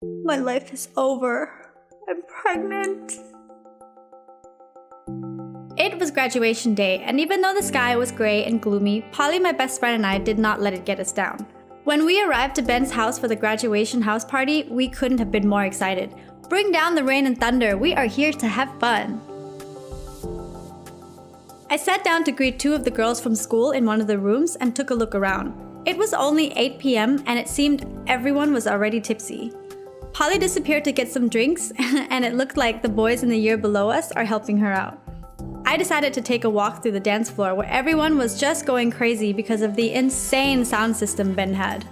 My life is over. I'm pregnant. It was graduation day, and even though the sky was gray and gloomy, Polly, my best friend, and I did not let it get us down. When we arrived to Ben's house for the graduation house party, we couldn't have been more excited. Bring down the rain and thunder, we are here to have fun. I sat down to greet two of the girls from school in one of the rooms and took a look around. It was only 8 p.m. and it seemed everyone was already tipsy. Polly disappeared to get some drinks, and it looked like the boys in the year below us are helping her out. I decided to take a walk through the dance floor where everyone was just going crazy because of the insane sound system Ben had.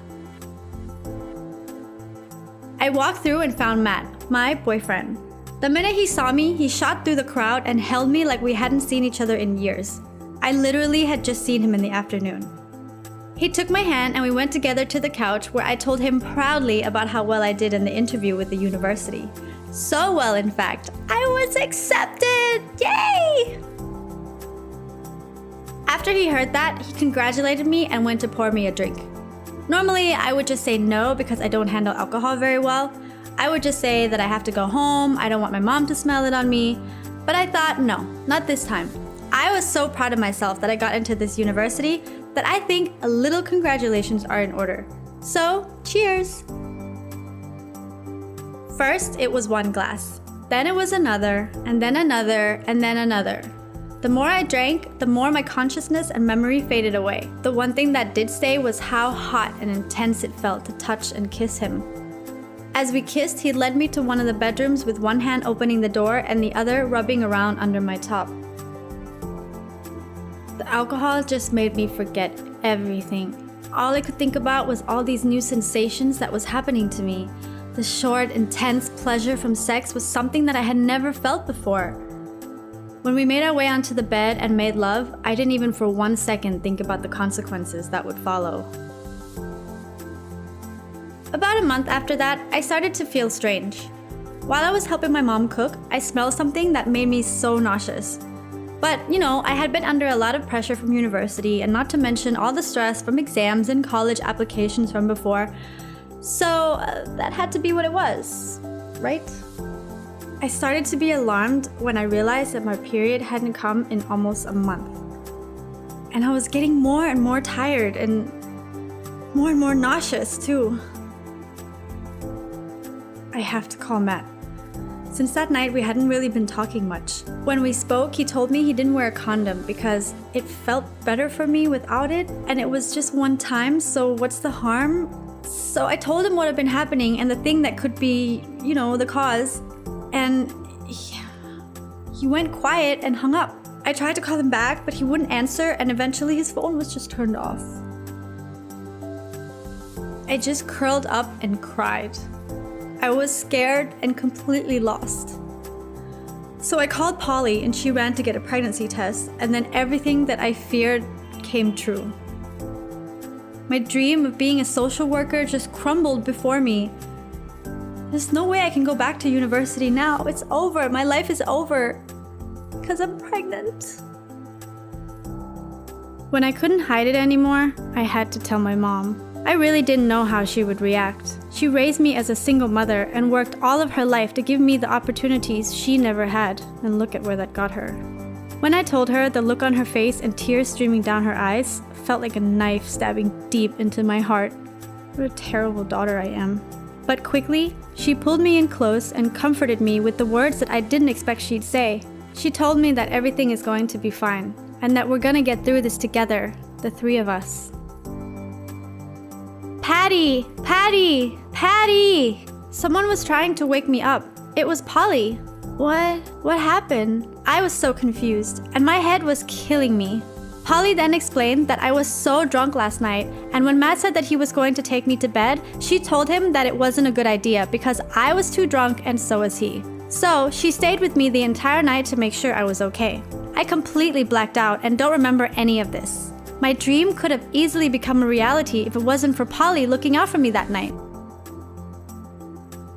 I walked through and found Matt, my boyfriend. The minute he saw me, he shot through the crowd and held me like we hadn't seen each other in years. I literally had just seen him in the afternoon. He took my hand and we went together to the couch where I told him proudly about how well I did in the interview with the university. So well, in fact, I was accepted! Yay! After he heard that, he congratulated me and went to pour me a drink. Normally, I would just say no because I don't handle alcohol very well. I would just say that I have to go home, I don't want my mom to smell it on me. But I thought, no, not this time. I was so proud of myself that I got into this university that I think a little congratulations are in order. So, cheers! First, it was one glass. Then it was another, and then another, and then another. The more I drank, the more my consciousness and memory faded away. The one thing that did stay was how hot and intense it felt to touch and kiss him. As we kissed, he led me to one of the bedrooms with one hand opening the door and the other rubbing around under my top. The alcohol just made me forget everything. All I could think about was all these new sensations that was happening to me. The short, intense pleasure from sex was something that I had never felt before. When we made our way onto the bed and made love, I didn't even for 1 second think about the consequences that would follow. About a month after that, I started to feel strange. While I was helping my mom cook, I smelled something that made me so nauseous. But, I had been under a lot of pressure from university, and not to mention all the stress from exams and college applications from before. So that had to be what it was, right? I started to be alarmed when I realized that my period hadn't come in almost a month. And I was getting more and more tired and more nauseous too. I have to call Matt. Since that night, we hadn't really been talking much. When we spoke, he told me he didn't wear a condom because it felt better for me without it, and it was just one time, so what's the harm? So I told him what had been happening and the thing that could be, the cause, and he went quiet and hung up. I tried to call him back, but he wouldn't answer, and eventually his phone was just turned off. I just curled up and cried. I was scared and completely lost. So I called Polly and she ran to get a pregnancy test, and then everything that I feared came true. My dream of being a social worker just crumbled before me. There's no way I can go back to university now. It's over. My life is over. Because I'm pregnant. When I couldn't hide it anymore, I had to tell my mom. I really didn't know how she would react. She raised me as a single mother and worked all of her life to give me the opportunities she never had, and look at where that got her. When I told her, the look on her face and tears streaming down her eyes felt like a knife stabbing deep into my heart. What a terrible daughter I am. But quickly, she pulled me in close and comforted me with the words that I didn't expect she'd say. She told me that everything is going to be fine, and that we're gonna get through this together, the three of us. Patty! Patty! Patty! Someone was trying to wake me up. It was Polly. What happened? I was so confused, and my head was killing me. Polly then explained that I was so drunk last night, and when Matt said that he was going to take me to bed, she told him that it wasn't a good idea because I was too drunk and so was he. So she stayed with me the entire night to make sure I was okay. I completely blacked out and don't remember any of this. My dream could have easily become a reality if it wasn't for Polly looking out for me that night.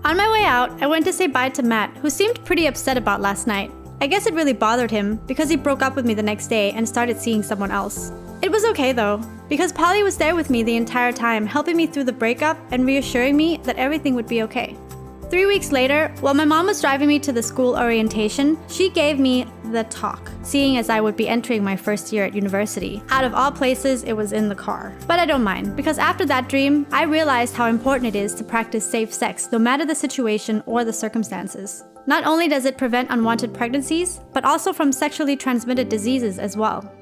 On my way out, I went to say bye to Matt, who seemed pretty upset about last night. I guess it really bothered him because he broke up with me the next day and started seeing someone else. It was okay though, because Polly was there with me the entire time, helping me through the breakup and reassuring me that everything would be okay. 3 weeks later, while my mom was driving me to the school orientation, she gave me the talk, seeing as I would be entering my first year at university. Out of all places, it was in the car. But I don't mind, because after that dream, I realized how important it is to practice safe sex, no matter the situation or the circumstances. Not only does it prevent unwanted pregnancies, but also from sexually transmitted diseases as well.